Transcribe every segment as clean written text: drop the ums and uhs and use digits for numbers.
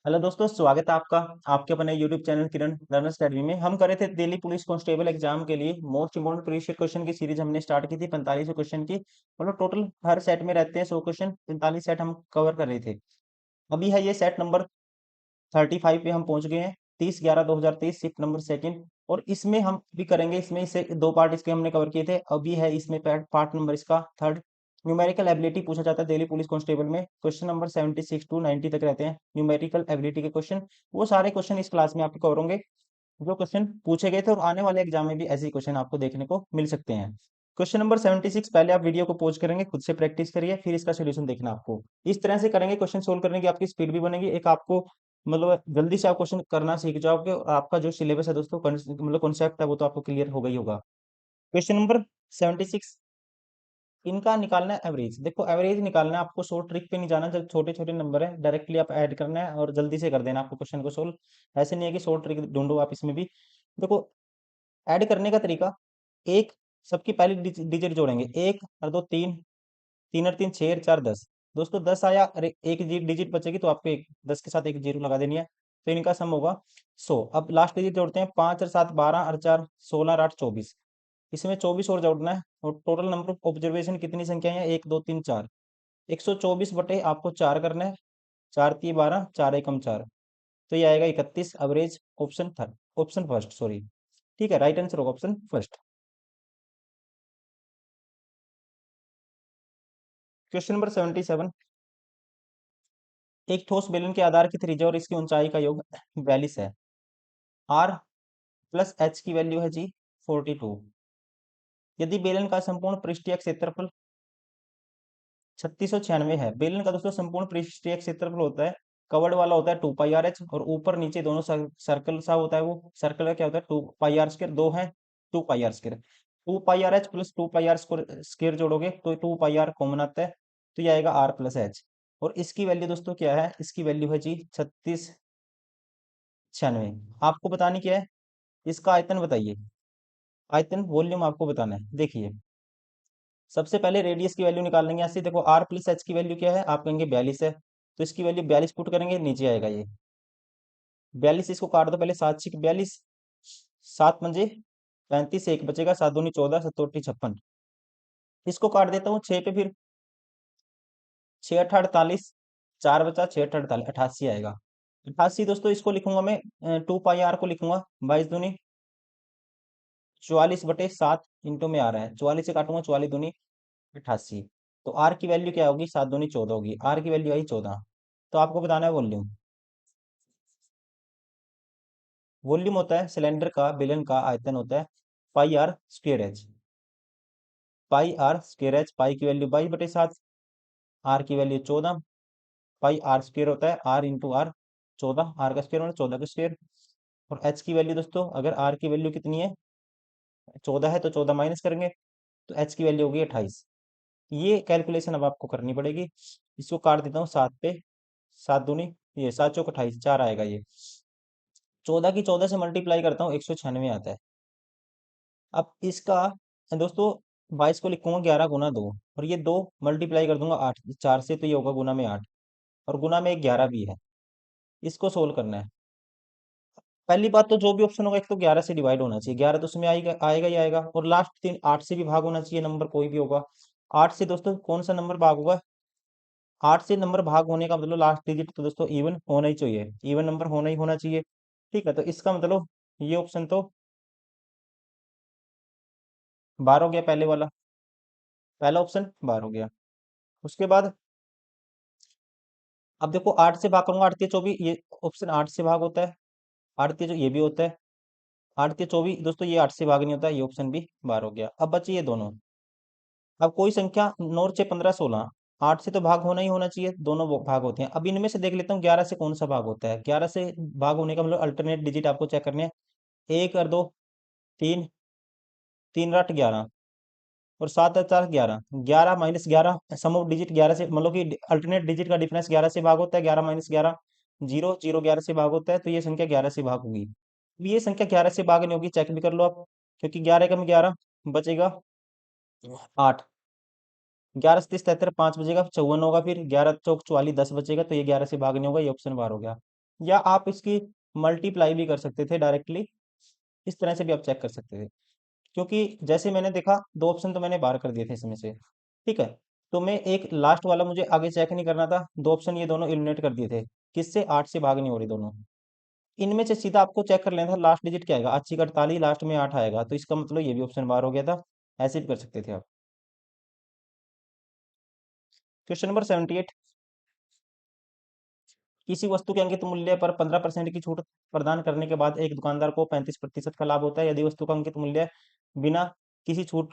Hello दोस्तों, स्वागत है आपका आपके अपने यूट्यूब चैनल किरण लर्नर अकेडमी में। हम करे थे दिल्ली पुलिस कांस्टेबल एग्जाम के लिए मोस्ट इंपोर्टेंट प्रीवियस क्वेश्चन की सीरीज हमने स्टार्ट की थी 45 क्वेश्चन की। मतलब टोटल हर सेट में रहते हैं 100 क्वेश्चन, 45 सेट हम कवर कर रहे थे। अभी है ये सेट नंबर 35 पे हम पहुंच गए हैं। 30/11/2023 शिफ्ट नंबर सेकंड। और इसमें हम भी करेंगे, इसमें इसे दो पार्ट इसके हमने कवर किए थे, अभी है इसमें पार्ट नंबर इसका थर्ड। न्यूमेरिकल एबिलिटी पूछा जाता है दिल्ली पुलिस कांस्टेबल में। क्वेश्चन नंबर 76 टू 90 तक रहते हैं न्यूमेरिकल एबिलिटी के क्वेश्चन। वो सारे क्वेश्चन इस क्लास में आपको कवर होंगे जो क्वेश्चन पूछे गए थे, और आने वाले एग्जाम में भी ऐसे ही क्वेश्चन आपको देखने को मिल सकते हैं। क्वेश्चन नंबर 76, पहले आप वीडियो को पॉज करेंगे, खुद से प्रैक्टिस करिए, फिर इसका सोल्यूशन देखना आपको। इस तरह से करेंगे क्वेश्चन सोल्व करने की आपकी स्पीड भी बनेगी, एक आपको मतलब जल्दी से आप क्वेश्चन करना सीख जाओगे, और आपका जो सिलेबस है दोस्तों मतलब कॉन्सेप्ट है वो तो आपको क्लियर हो गई होगा। क्वेश्चन नंबर 76, इनका निकालना है एवरेज। देखो एवरेज निकालना है आपको, शॉर्ट ट्रिक पे नहीं जाना। जब छोटे छोटे नंबर है डायरेक्टली आप ऐड करना है और जल्दी से कर देना आपको क्वेश्चन को सोल्व। ऐसे नहीं है कि शॉर्ट ट्रिक ढूंढो आप इसमें भी। देखो ऐड करने का तरीका, एक सबकी पहली डिजिट जोड़ेंगे, एक और दो तीन, तीन और तीन छः, चार दस। दोस्तों 10 आया, अरे एक डिजिट बचेगी तो आपको एक 10 के साथ एक जीरो लगा देनी है, तो इनका सम होगा 100। अब लास्ट डिजिट जोड़ते हैं, 5 और 7 12 और 4 16 और 8 24। इसमें 24 और जोड़ना है, और टोटल नंबर ऑफ ऑब्जर्वेशन कितनी संख्या है, 1 2 3 4। 124 बटे आपको 4 करना है, 4 3 12, 4 एकम 4, तो ये आएगा 31। Average option third, option first sorry. ठीक है, राइट आंसर होगा ऑप्शन फर्स्ट। क्वेश्चन नंबर 77, एक ठोस बेलन के आधार की त्रिज्या और इसकी ऊंचाई का योग 42 है। आर प्लस एच की वैल्यू है जी 42। यदि बेलन का संपूर्ण पृष्ठीय क्षेत्रफल 3696 है। बेलन का दोस्तों संपूर्ण पृष्ठीय क्षेत्रफल होता है, कवर्ड वाला होता है 2 πr h, और ऊपर नीचे दोनों सर्कल सा होता है। वो सर्कल का क्या होता है 2 πr², दो है 2 πr²। 2 πr h plus 2 πr² जोड़ोगे तो 2 πr कॉमन आता है, तो ये आएगा r प्लस एच। और इसकी वैल्यू दोस्तों क्या है, इसकी वैल्यू है जी 3696। आपको बतानी क्या है, इसका आयतन बताइए। आयतन वॉल्यूम आपको बताना है। देखिए सबसे पहले रेडियस की वैल्यू निकाल लेंगे। ऐसे देखो आर प्लस एच की वैल्यू क्या है, आप कहेंगे 42 है, तो इसकी वैल्यू 42 पुट करेंगे, नीचे आएगा ये 42। इसको काट दो पहले, 7×6 = 42, 7×5 = 35, एक बचेगा, 7×2 = 14, 7×8 = 56। इसको काट देता हूँ 6 पे, फिर 6×8 = 48, 4 बचा, 6×8 = 48, 88 आएगा। 88 दोस्तों इसको लिखूंगा मैं, 2 πr को लिखूंगा, 22×44/7 इंटू में आ रहा है, 44 से काटूंगा, 44×2 = 88। तो आर की वैल्यू क्या होगी, 7×2 = 14 होगी, आर की वैल्यू आई 14। तो आपको बताना है वॉल्यूम। वॉल्यूम होता है सिलेंडर का, बेलन का आयतन होता है πr²h। πr²h, पाई की वैल्यू 22/7, आर की वैल्यू 14। πr² होता है r इंटू आर, 14, आर का स्क्वायर मतलब 14 का स्क्वायर। और एच की वैल्यू दोस्तों, अगर आर की वैल्यू कितनी है 14 है, तो 14 माइनस करेंगे, तो एच की वैल्यू होगी 28। ये कैलकुलेशन अब आपको करनी पड़ेगी। इसको काट देता हूँ 7 पे, 7×2 ये 7×4 = 28, 4 आएगा ये। 14 की 14 से मल्टीप्लाई करता हूँ, 196 आता है। अब इसका दोस्तों 22 को लिखूंगा 11×2, और ये 2 मल्टीप्लाई कर दूंगा 8 4 से, तो ये होगा गुना में 8, और गुना में एक 11 भी है। इसको सोल्व करना है। पहली बात तो जो भी ऑप्शन होगा एक तो 11 से डिवाइड होना चाहिए, 11 तो उसमें आएगा आएगा ही आएगा, और लास्ट 3 8 से भी भाग होना चाहिए, नंबर कोई भी होगा। 8 से दोस्तों कौन सा नंबर भाग होगा, 8 से नंबर भाग होने का मतलब लास्ट डिजिट तो दोस्तों इवन होना ही चाहिए, इवन नंबर होना ही होना चाहिए। ठीक है, तो इसका मतलब ये ऑप्शन तो 12 हो गया, पहले वाला, पहला ऑप्शन 12 हो गया। उसके बाद अब देखो 8 से भाग करूंगा, 8×3 = 24, ये ऑप्शन 8 से भाग होता है, 8×3 ये भी होता है, 8×3 = 24 दोस्तों, ये 8 से भाग नहीं होता, ये ऑप्शन भी 12 हो गया। अब बची ये दोनों। अब कोई संख्या 9 और 6 15 16, 8 से तो भाग होना ही होना चाहिए, दोनों भाग होते हैं। अब इनमें से देख लेता हूँ 11 से कौन सा भाग होता है। 11 से भाग होने का मतलब अल्टरनेट डिजिट आपको चेक करने हैं, 1 और 2 3, 3 और 8 11, और 7 और 4 11, 11 माइनस 11, सम ऑफ डिजिट 11 से मतलब कि अल्टरनेट डिजिट का डिफरेंस 11 से भाग होता है, 11 माइनस 11 0, 0 11 से भाग होता है, तो ये संख्या 11 से भाग होगी। अब ये संख्या 11 से भाग नहीं होगी, चेक भी कर लो आप, क्योंकि 11 कम 11 बचेगा 8, 11 से 73 5 बचेगा, 54 होगा, फिर 11 चौक 44 10 बचेगा, तो ये 11 से भाग नहीं होगा, ये ऑप्शन बार हो गया। या आप इसकी मल्टीप्लाई भी कर सकते थे डायरेक्टली, इस तरह से भी आप चेक कर सकते थे। क्योंकि जैसे मैंने देखा, दो ऑप्शन तो मैंने बाहर कर दिए थे इसमें से, ठीक है। तो मैं एक लास्ट वाला मुझे आगे चेक नहीं करना था, दो ऑप्शन ये दोनों एलिमिनेट कर दिए थे। किससे? 8 से भाग नहीं हो रही दोनों। इनमें से सीधा आपको चेक कर लेना था लास्ट डिजिट क्या आएगा, 80 का 48 लास्ट में 8 आएगा, तो इसका मतलब ये भी ऑप्शन बाहर हो गया था। ऐसे भी कर सकते थे आप। Question number 78। किसी वस्तु के अंकित मूल्य पर 15% की छूट प्रदान करने के बाद एक दुकानदार को 35% का लाभ होता है। यदि वस्तु का अंकित मूल्य बिना किसी छूट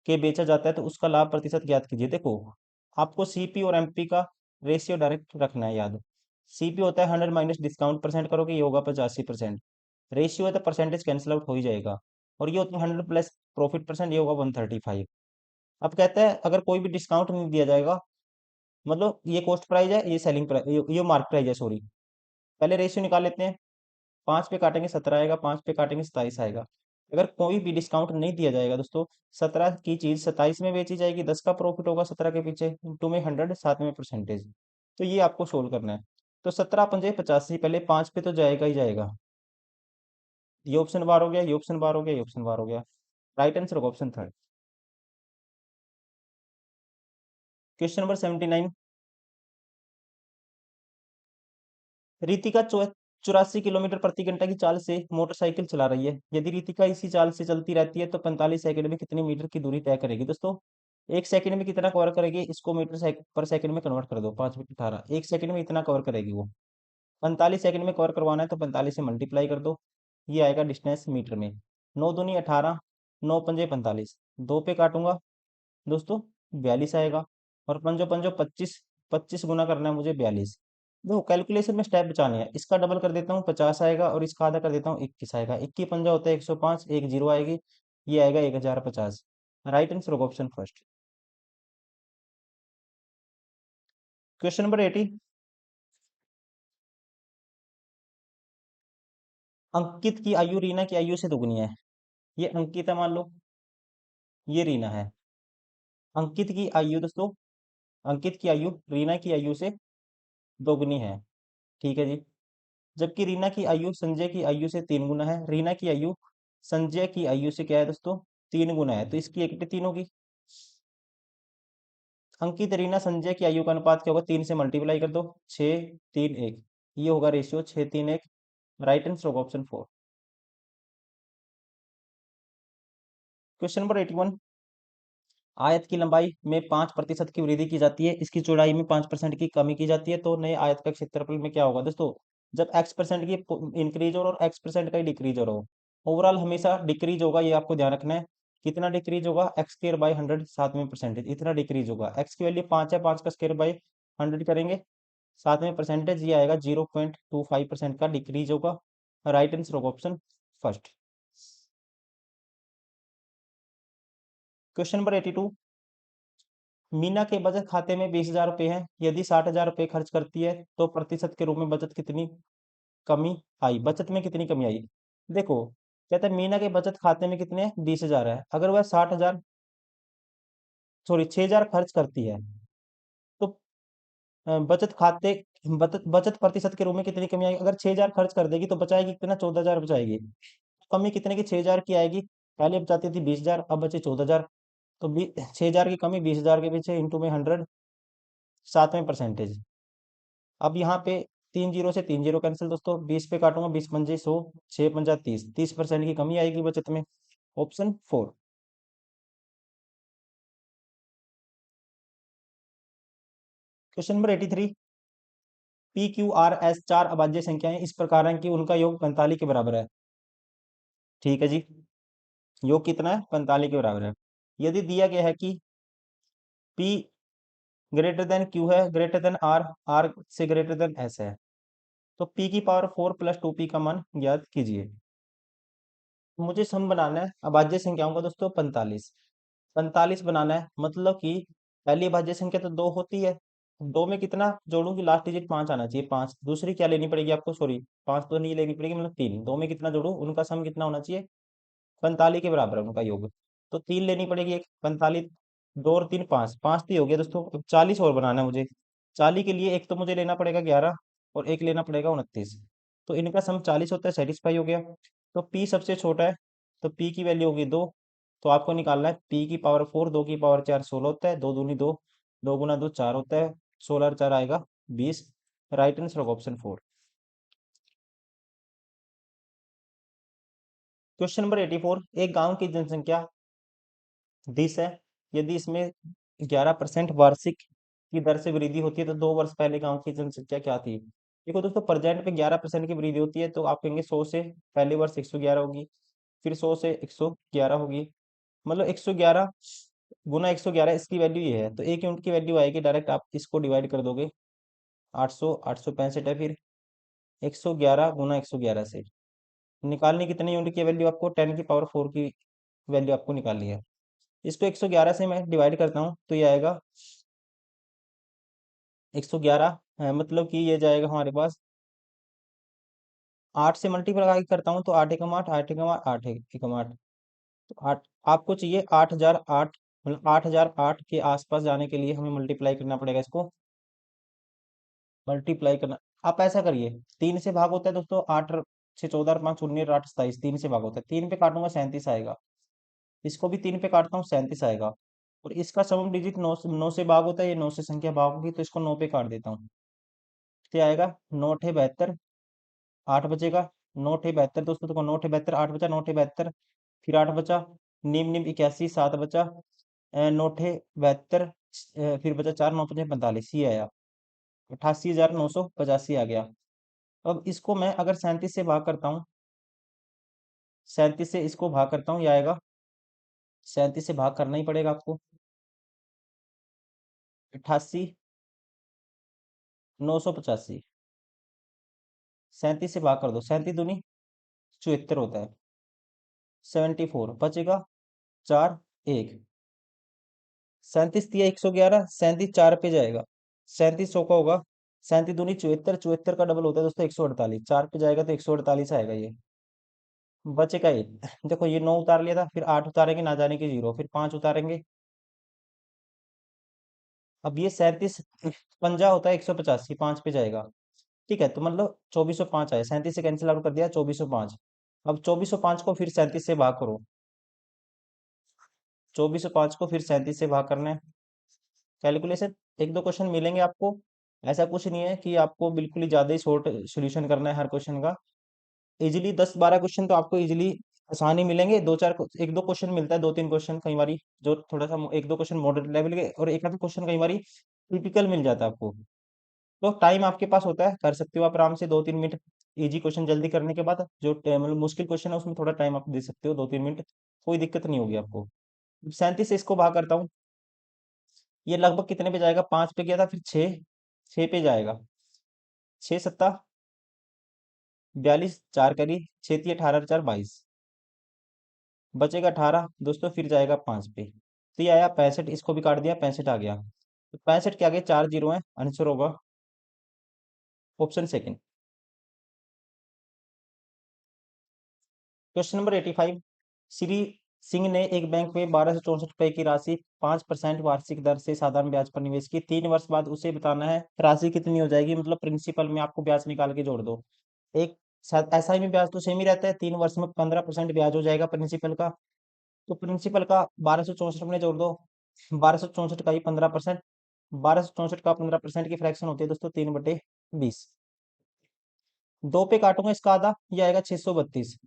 के बेचा जाता है तो उसका लाभ प्रतिशत ज्ञात कीजिए। देखो, आपको सीपी और एमपी का रेशियो डायरेक्ट रखना है याद। सीपी होता है 100 माइनस डिस्काउंट परसेंट करोगे, ये होगा 85%। रेशियो है तो परसेंटेज कैंसिल आउट हो ही जाएगा। और ये होता है 100 प्लस प्रॉफिट परसेंट, ये होगा 135। अब कहता है अगर कोई भी डिस्काउंट नहीं दिया जाएगा, मतलब ये कॉस्ट प्राइस है, ये सेलिंग प्राइस, ये मार्क प्राइस है, सॉरी। पहले रेशियो निकाल लेते हैं। 5 पे काटेंगे 17 आएगा, 5 पे काटेंगे 27 आएगा। अगर कोई भी डिस्काउंट नहीं दिया जाएगा दोस्तों, 17 की चीज 27 में बेची जाएगी, 10 का प्रॉफिट होगा 17 के पीछे, इंटू में 100, साथ में परसेंटेज। तो ये आपको सोल्व करना है। तो 17 पंजे 85, पहले 5 पे तो जाएगा ही जाएगा। ये ऑप्शन बार हो गया, ये ऑप्शन बार हो गया, ये ऑप्शन बार हो गया। राइट आंसर होगा option third. Question number 79। Ritika 84 kilometre प्रति घंटा की चाल से मोटरसाइकिल चला रही है। यदि रितिका इसी चाल से चलती रहती है तो 45 सेकंड में कितनी मीटर की दूरी तय करेगी? दोस्तों, एक सेकंड में कितना कवर करेगी, इसको पर सेकंड में कन्वर्ट कर दो, 5 बटे 18, एक सेकंड में इतना कवर करेगी वो। 45 सेकंड में कवर करवाना है तो 45 से मल्टीप्लाई कर दो, ये आएगा डिस्टेंस मीटर में। 9 दूनी 18, 9 पंजे 45, दो पे काटूंगा दोस्तों, 42 आएगा। और पंजो पंजो 25, 25 गुना करना है मुझे 42। देखो, कैलकुलेशन में स्टेप बचाने हैं, इसका डबल कर देता हूँ 50 आएगा, और इसका आधा कर देता हूँ 21 आएगा। 21 पंजा होता है 105, एक जीरो आएगी, ये आएगा 1050। राइट आंसर होगा ऑप्शन फर्स्ट। Question number 80। अंकित की आयु रीना की आयु से दोगुनी है। ये अंकित है मान लो, ये रीना है। अंकित की आयु दोस्तों, अंकित की आयु रीना की आयु से दोगुनी है, ठीक है जी। जबकि रीना की आयु संजय की आयु से 3 गुना है। रीना की आयु संजय की आयु से क्या है दोस्तों? 3 गुना है, तो इसकी एक पे 3 होगी। अंकित रीना संजय की आयु का अनुपात क्या होगा? 3 से मल्टीप्लाई कर दो, 6 3 1, ये होगा रेशियो 6 3 1। राइट आंसर होगा ऑप्शन 4। Question number 81। आयत की लंबाई में 5% की वृद्धि की जाती है, इसकी चौड़ाई में 5% की कमी की जाती है, तो नए आयत का क्षेत्रफल में क्या होगा? दोस्तों, जब x% की इंक्रीज हो और x% का डिक्रीज हो रहा हो, ओवरऑल हमेशा डिक्रीज होगा, ये आपको ध्यान रखना है। कितना डिक्रीज होगा? एक्स स्क्र बाई 100, साथ में परसेंटेज, इतना डिक्रीज होगा। एक्स की वैल्यू 5 है, 5 का स्क्र बाई 100 करेंगे, साथ में परसेंटेज, ये आएगा 0.25% का डिक्रीज होगा। राइट आंसर होगा option first. Question number 82। Meena के बचत खाते में 20,000 रुपये हैं। यदि 60,000 रुपये खर्च करती है तो प्रतिशत के रूप में बचत कितनी कमी आई? बचत में कितनी कमी आई? देखो, कहता है मीना के बचत खाते में कितने 20,000 है, अगर वह 60,000, सॉरी 6,000 खर्च करती है, तो बचत खाते, बचत प्रतिशत के रूप में कितनी कमी आएगी? अगर 6,000 खर्च कर देगी तो बचाएगी कितना? 14,000 बचाएगी। कमी कितने की? 6,000 की आएगी। पहले बचाती थी 20,000, अब बचे 14,000। तो 6,000 की कमी 20,000 के पीछे, इंटू में 100, साथ में परसेंटेज। अब यहाँ पे 3 जीरो से 3 जीरो कैंसिल दोस्तों, 20 पे काटूंगा, 20 पंजे 100, 6 पंजा 30, 30% की कमी आएगी बचत में। Option 4। Question number 83। P Q R S चार अभाज्य संख्याएं इस प्रकार हैं कि उनका योग 45 के बराबर है, ठीक है जी। योग कितना है? 45 के बराबर है। यदि दिया गया है कि P ग्रेटर देन क्यू है, ग्रेटर देन आर, आर से ग्रेटर देन एस है, तो P की पावर 4 प्लस 2P का मान ज्ञात कीजिए। मुझे सम बनाना है अभाज्य संख्याओं का दोस्तों, 45। 45 बनाना है, मतलब कि पहली अभाज्य संख्या तो 2 होती है, 2 में कितना जोड़ूं कि लास्ट डिजिट 5 आना चाहिए, 5। दूसरी क्या लेनी पड़ेगी आपको? सॉरी, 5 तो नहीं लेनी पड़ेगी, मतलब 3। 2 में कितना जोड़ूं, उनका सम कितना होना चाहिए? 45 के बराबर है उनका योग, तो 3 लेनी पड़ेगी। एक 45, 2 और 3 5, 5 तो हो गया दोस्तों। अब 40 और बनाना है मुझे। 40 के लिए एक तो मुझे लेना पड़ेगा 11, और एक लेना पड़ेगा 29। तो इनका सम 40 होता है, सेटिस्फाई हो गया। तो पी सबसे छोटा है, तो पी की वैल्यू होगी 2। तो आपको निकालना है पी की पावर 4, 2 की पावर 4 16 होता है, 2 दूनी 2, 2 गुना 2 4 होता है, 16 और 4 आएगा 20। राइट आंसर होगा ऑप्शन 4। क्वेश्चन नंबर 84, एक गांव की जनसंख्या 20 है। यदि इसमें 11% वार्षिक की दर से वृद्धि होती है तो 2 वर्ष पहले गांव की जनसंख्या क्या थी? देखो दोस्तों, प्रेजेंट पे 11% की वृद्धि होती है, तो आप कहेंगे 100 से पहले वर्ष 111 होगी, फिर 100 से 111 होगी, मतलब 111 गुना 111, इसकी वैल्यू ये है। तो 1 यूनिट की वैल्यू आएगी, डायरेक्ट आप इसको डिवाइड कर दोगे। 800 865 है, फिर 111 गुना 111 से निकालनी कितनी यूनिट की वैल्यू आपको? 10 की पावर 4 की वैल्यू आपको निकालनी है। इसको 111 से मैं डिवाइड करता हूँ तो ये आएगा 111, मतलब कि ये जाएगा हमारे पास 8 से मल्टीप्लाई करता हूँ तो 8 एकम 8, 8 एकम 8, 8 एकम 8, तो 8 आपको चाहिए 8008, मतलब 8008 के आसपास जाने के लिए हमें मल्टीप्लाई करना पड़ेगा इसको। मल्टीप्लाई करना, आप ऐसा करिए, 3 से भाग होता है दोस्तों, 8 से 14 और 5 19 8 27, 3 से भाग होता है, 3 पे काटूंगा 37 आएगा। इसको भी 3 पे काटता हूँ 37 आएगा। और इसका समम डिजिट 9 से भाग होता है, ये 9 से संख्या भाग होगी, तो इसको 9 पे काट देता हूँ। क्या आएगा? 9 8 72, 8 बचेगा। 9 8 72 दोस्तों, देखो 9 8 72, 8 बचा, 9 8 72, फिर 8 बचा, निम निम 81, 7 बचा, 9 8 72, फिर बचा 4, 9 5 45, ये आया 88,985 आ गया। अब इसको मैं अगर 37 से भाग करता हूँ, 37 से इसको भाग करता हूँ, ये आएगा 37 से भाग करना ही पड़ेगा आपको। 88,985, 37 से भाग कर दो, 37 दूनी 74 होता है, 74 बचेगा 4 1। 37 दिया 111, 37 4 पे जाएगा, 37 100 का होगा, 37 दूनी 74, 74 का डबल होता है दोस्तों 148, 4 पे जाएगा तो 148 आएगा ये। बचेगा ये देखो, ये 9 उतार लिया था, फिर 8 उतारेंगे ना जाने की 0, फिर 5 उतारेंगे। अब ये 37 पंजा होता है 185, 5 पे जाएगा। ठीक है, तो मतलब 2405 आया, 37 से कैंसिल आउट कर दिया 2405। अब 2405 को फिर 37 से भाग करो, 2405 को फिर 37 से भाग करना है। कैलकुलेशन, एक दो क्वेश्चन मिलेंगे आपको, ऐसा कुछ नहीं है कि आपको बिल्कुल ही ज्यादा ही शॉर्ट सॉल्यूशन करना है हर क्वेश्चन का। इजीली 10 12 क्वेश्चन तो आपको इजीली आसान ही मिलेंगे, दो चार एक दो क्वेश्चन मिलता है, 2 3 क्वेश्चन कई बारी जो थोड़ा सा एक दो क्वेश्चन मॉडरेट लेवल के, और एक आधा क्वेश्चन कई बारी टिपिकल मिल जाता है आपको। तो टाइम आपके पास होता है, कर सकते हो आप आराम से 2 3 मिनट। इजी क्वेश्चन जल्दी करने के बाद जो मतलब मुश्किल क्वेश्चन है उसमें थोड़ा टाइम आप दे सकते हो, 2 3 मिनट, कोई दिक्कत नहीं होगी आपको। 37 से इसको भाग करता हूँ, ये लगभग कितने पे जाएगा? 5 पे गया था, फिर 6, 6 पे जाएगा, 6 7 42, 4 करी, 6 18 4 22, बचेगा 18 दोस्तों, फिर जाएगा 5 पे। तो ये आया 65, इसको भी काट दिया, 65 आ गया। तो 65 के आगे 4 जीरो है, आंसर होगा option second. Question number 85, Shri Singh ने एक बैंक में 1264 रुपए की राशि 5% वार्षिक दर से साधारण ब्याज पर निवेश की। 3 वर्ष बाद उसे बताना है राशि कितनी हो जाएगी, मतलब प्रिंसिपल में आपको ब्याज निकाल के जोड़ दो। एक साथ एसआई में ब्याज तो सेम ही रहता है, 3 वर्ष में 15% ब्याज हो जाएगा प्रिंसिपल का। तो प्रिंसिपल का 1264 में जोड़ दो, 1264 का ही 15%, 1264 का 15% की फ्रैक्शन होती है दोस्तों 3/20। 2 पे काटूंगा इसका आधा, ये आएगा 632,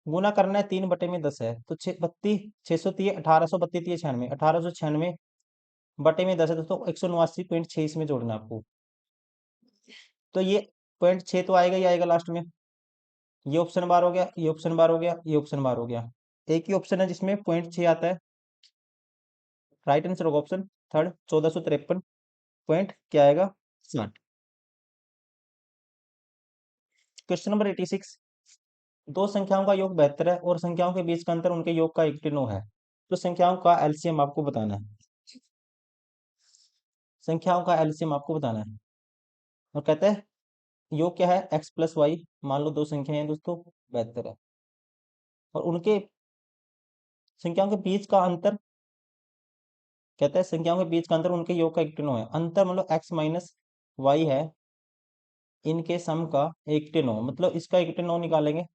गुना करना है 3/10 है, तो 632 1832 96, 1896 बटे में 10 है दोस्तों, 189.6 इसमें जोड़ना है आपको। तो ये 0.6 तो आएगा ही आएगा लास्ट में। ये ऑप्शन बार हो गया, ये ऑप्शन बार हो गया, ये ऑप्शन बार हो गया। एक ही ऑप्शन है जिसमें 0.6 आता है, राइट आंसर होगा ऑप्शन थर्ड, 1453 पॉइंट क्या आएगा? 60। क्वेश्चन नंबर 86, दो संख्याओं का योग 72 है और संख्याओं के बीच का अंतर उनके योग का 89 है, तो संख्याओं का एलसीएम आपको बताना है। संख्याओं का एलसीएम आपको बताना है, और कहते हैं योग क्या है? x+y, मान लो दो संख्याएं हैं दोस्तों, 72 है, और उनके संख्याओं के बीच का अंतर, कहता है संख्याओं के बीच का अंतर उनके योग का 89 है। अंतर मतलब x माइनस वाई है, इनके सम का 1/9, मतलब इसका 1/9 निकालेंगे,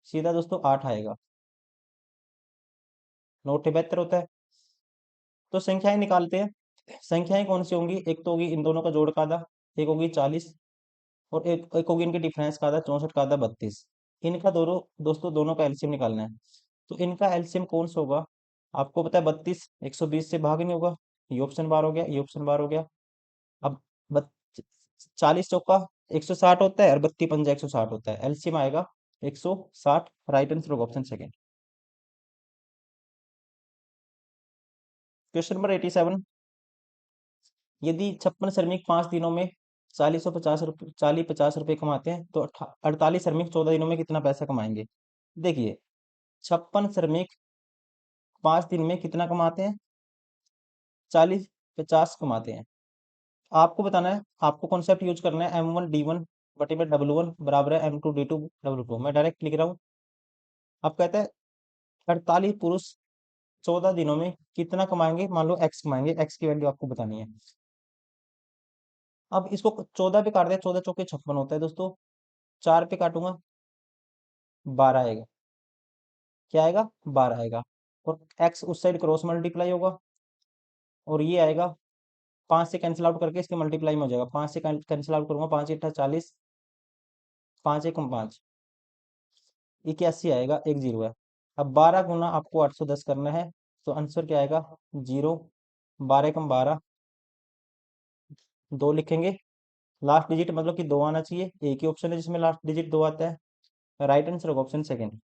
सीधा दोस्तों 8 आएगा। 9 होता है। तो संख्याएं निकालते हैं। संख्याएं कौन सी होंगी? एक तो होगी इन दोनों का जोड़ का आधा, एक होगी 40, और एक होगी इनके डिफरेंस का आधा, 64 का आधा 32। इनका दोनों दोस्तों दोनों का एलसीएम निकालना है। तो इनका एलसीएम कौन सा होगा? आपको पता है 32 120 से भाग नहीं होगा। ये ऑप्शन बार हो गया, ये ऑप्शन बार हो गया। अब 40 चौका 160 होता है, और 32 पंजा 160 होता है। एलसीएम आएगा 160। राइट आंसर होगा ऑप्शन सेकेंड। Question number 87। यदि 56 श्रमिक 5 दिनों में 40 50 रुपये कमाते हैं, तो 48 श्रमिक 14 दिनों में कितना पैसा कमाएंगे? देखिए, 56 श्रमिक 5 दिन में कितना कमाते हैं? 40 50 कमाते हैं। आपको बताना है, आपको कॉन्सेप्ट यूज करना है, M1 D1 बटे में W1 बराबर है M2 D2 W2। मैं डायरेक्ट लिख रहा हूँ। अब कहता है 48 पुरुष 14 दिनों में कितना कमाएंगे? मान लो एक्स कमाएंगे, एक्स की वैल्यू आपको बतानी है। अब इसको 14 पे काट दिया, 14 चौके 56 होता है दोस्तों। 4 पे काटूंगा, 12 आएगा। क्या आएगा? 12 आएगा। और एक्स उस साइड क्रॉस मल्टीप्लाई होगा, और ये आएगा 5 से कैंसिल आउट करके इसके मल्टीप्लाई में हो जाएगा। 5 से कैंसिल आउट करूंगा, 5 × 40, 5 × 5 81 आएगा, एक जीरो है। अब 12 गुना आपको 810 करना है, तो आंसर क्या आएगा? जीरो। 12 × 12 2 लिखेंगे। लास्ट डिजिट मतलब कि 2 आना चाहिए। एक ही ऑप्शन है जिसमें लास्ट डिजिट 2 आता है। राइट आंसर होगा ऑप्शन सेकेंड।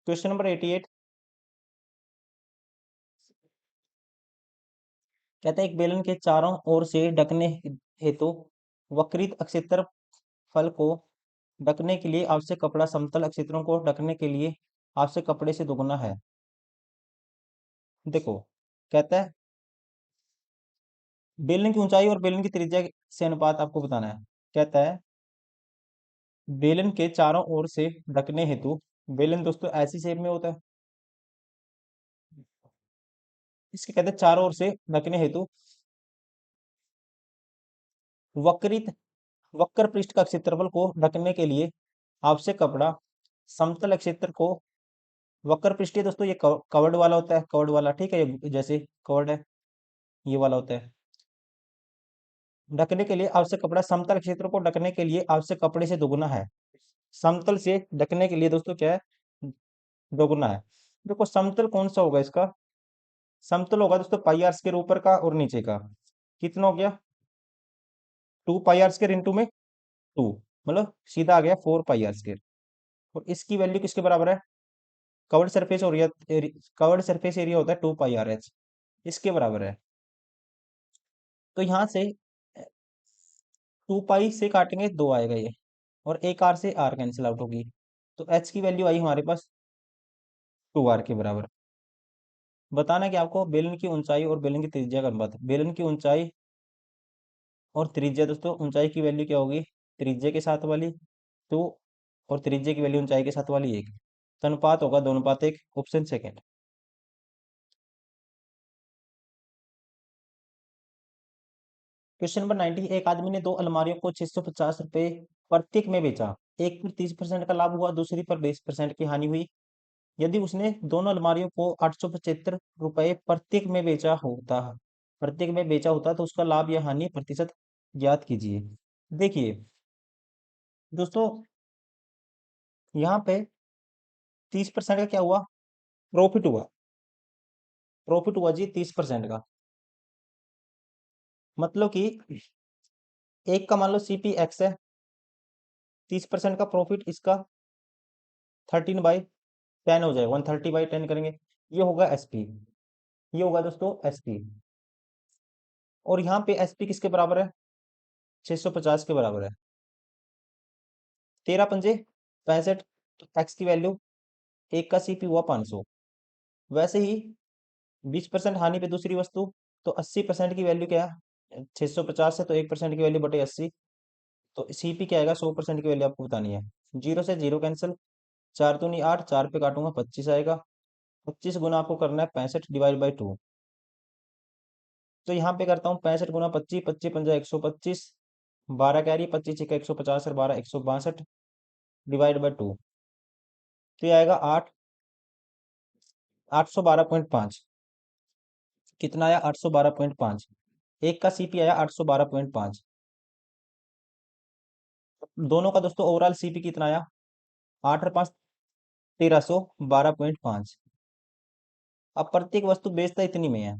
Question number 88। कहते हैं एक बेलन के चारों ओर से ढकने हेतु वक्रित अक्षेत्र फल को ढकने के लिए आवश्यक कपड़ा समतल अक्षेत्रों को ढकने के लिए आवश्यक कपड़े से दोगुना है। देखो, कहता है बेलन की ऊंचाई और बेलन की त्रिज्या से अनुपात आपको बताना है। कहता है बेलन के चारों ओर से ढकने हेतु, बेलन दोस्तों ऐसी शेप में होता है, इसके कहते हैं चारों ओर से ढकने हेतु वक्रित वक्र पृष्ठ का क्षेत्रफल को ढकने के लिए आवश्यक कपड़ा समतल क्षेत्र को, वक्र पृष्ठ है दोस्तों, ये कवर्ड वाला होता है, कवर्ड वाला, ठीक है, ये जैसे कवर्ड है, ये वाला होता है। ढकने के लिए आवश्यक कपड़ा समतल क्षेत्र को ढकने के लिए आवश्यक कपड़े से दोगुना है। समतल से ढकने के लिए दोस्तों क्या है? दोगुना है। देखो समतल कौन सा होगा इसका? समतल होगा दोस्तों पाई आर स्क्वायर ऊपर का और नीचे का। कितना हो गया? 2 पाई आर स्क्वायर इंटू में 2, मतलब सीधा आ गया 4 पाई आर स्क्वायर। और इसकी वैल्यू किसके बराबर है? Curved surface area, curved surface area होता है 2 पाई आर एच, इसके बराबर है। तो यहाँ से 2 पाई से काटेंगे, 2 आएगा ये, और एक आर से आर कैंसिल आउट होगी। तो एच की वैल्यू आई हमारे पास 2 आर के बराबर। बताना कि आपको बेलन की ऊंचाई और बेलन की त्रिज्या का अनुपात। बेलन की ऊंचाई और त्रिज्या दोस्तों, ऊंचाई की वैल्यू क्या होगी? त्रिज्या के साथ वाली 2, और त्रिज्या की वैल्यू ऊंचाई के साथ वाली 1। तो अनुपात होगा 2:1, ऑप्शन सेकेंड। Question number 90। एक आदमी ने 2 अलमारियों को 650 रुपये प्रत्येक में बेचा। एक पर 30% का लाभ हुआ, दूसरी पर 20% की हानि हुई। यदि उसने दोनों अलमारियों को 875 रुपये प्रत्येक में बेचा होता तो उसका लाभ या हानि प्रतिशत ज्ञात कीजिए। देखिए दोस्तों, यहाँ पे 30% का क्या हुआ? प्रॉफिट हुआ। प्रॉफिट हुआ जी 30% का। मतलब कि एक का मान लो सीपी एक्स है, 30% का प्रॉफिट इसका 13/10 हो जाएगा, 130/10 करेंगे, ये होगा एसपी। ये होगा दोस्तों एसपी। और यहाँ पे एसपी किसके बराबर है? 650 के बराबर है। 13×5 = 65। तो एक्स की वैल्यू, एक का सीपी हुआ 500। वैसे ही 20% हानि पे दूसरी वस्तु, तो 80% की वैल्यू क्या है? 650 है, तो 1% की वैल्यू बटे 80। तो सीपी क्या आएगा? 100% की वैल्यू आपको बतानी है। जीरो से जीरो कैंसिल, 4 दूनी 8, 4 पे काटूंगा 25 आएगा। 25 गुना आपको करना है 65 डिवाइड बाई 2। तो यहाँ पे करता हूँ 65 गुना 25, 25 पंजा 125, 12 कैरी, 25 150 और 12 162 डिवाइड बाई 2। तो ये आएगा 812.5। कितना आया? 812.5। एक का सीपी आया 812.5। दोनों का दोस्तों ओवरऑल सीपी कितना आया? 8 और 5 1312.5। अब प्रत्येक वस्तु बेचता इतनी में है।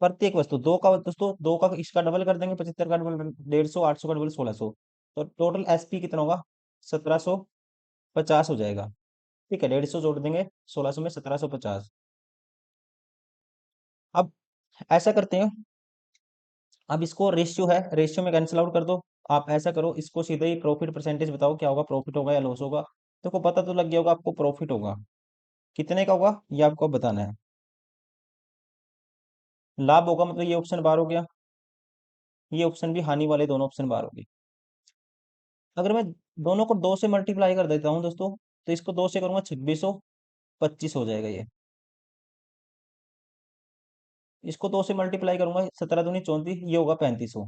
प्रत्येक वस्तु दो का दोस्तों, दो का इसका डबल कर देंगे, 75 का डबल 150, 800 का डबल 1600। तो टोटल एसपी कितना होगा? 1750 हो जाएगा। ठीक है, 150 जोड़ देंगे 1600 में 1750। अब ऐसा करते हैं, अब इसको रेशियो है, रेशियो में कैंसिल आउट कर दो। आप ऐसा करो, इसको सीधे ही प्रॉफिट परसेंटेज बताओ, क्या होगा? प्रॉफिट होगा या लॉस होगा? देखो पता तो लग गया होगा आपको, प्रॉफिट होगा। कितने का होगा ये आपको बताना है। लाभ होगा मतलब ये ऑप्शन बार हो गया, ये ऑप्शन भी हानि वाले दोनों ऑप्शन बार हो गए। अगर मैं दोनों को 2 से मल्टीप्लाई कर देता हूँ दोस्तों, तो इसको 2 से करूंगा 2625 हो जाएगा ये। इसको 2 से मल्टीप्लाई करूंगा 17 दूनी 34, ये होगा 3500।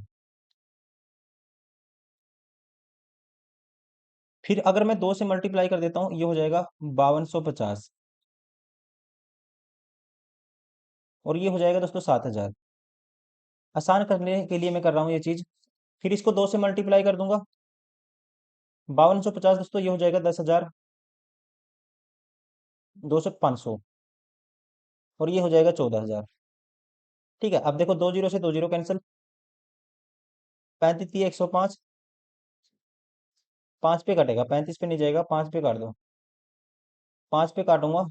फिर अगर मैं 2 से मल्टीप्लाई कर देता हूँ, ये हो जाएगा 5250। और ये हो जाएगा दोस्तों 7000। आसान करने के लिए मैं कर रहा हूँ ये चीज। फिर इसको 2 से मल्टीप्लाई कर दूंगा, 5250 दोस्तों, ये हो जाएगा 10,000। 2 से 500, और ये हो जाएगा 14,000। ठीक है, अब देखो 2 जीरो से 2 जीरो कैंसिल, 35 105, 5 पे कटेगा, 35 पे नहीं जाएगा, 5 पे काट दो। 5 पे काटूंगा,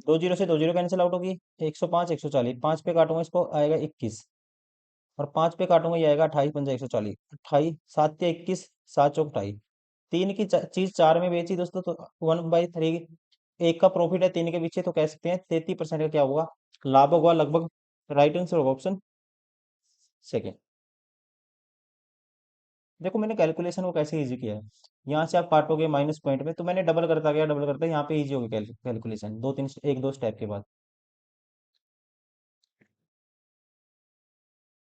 2 जीरो से 2 जीरो कैंसिल आउट होगी, 105 140, 5 पे काटूंगा इसको आएगा 21, और 5 पे काटूंगा ये आएगा 28 पंजा 140, 28 7 के 21, 7 चौक 28। तीन की चीज चार में बेची दोस्तों, तो 1/3। एक का प्रॉफिट है तीन के पीछे, तो कह सकते हैं 33% का क्या होगा? लाभ होगा लगभग। राइट आंसर होगा ऑप्शन सेकेंड। देखो मैंने कैलकुलेशन को कैसे इजी किया है। यहाँ से आप काटोगे माइनस पॉइंट में, तो मैंने डबल करता गया, डबल करता यहाँ पे इजी हो गया कैलकुलेशन, दो तीन एक दो स्टेप के बाद।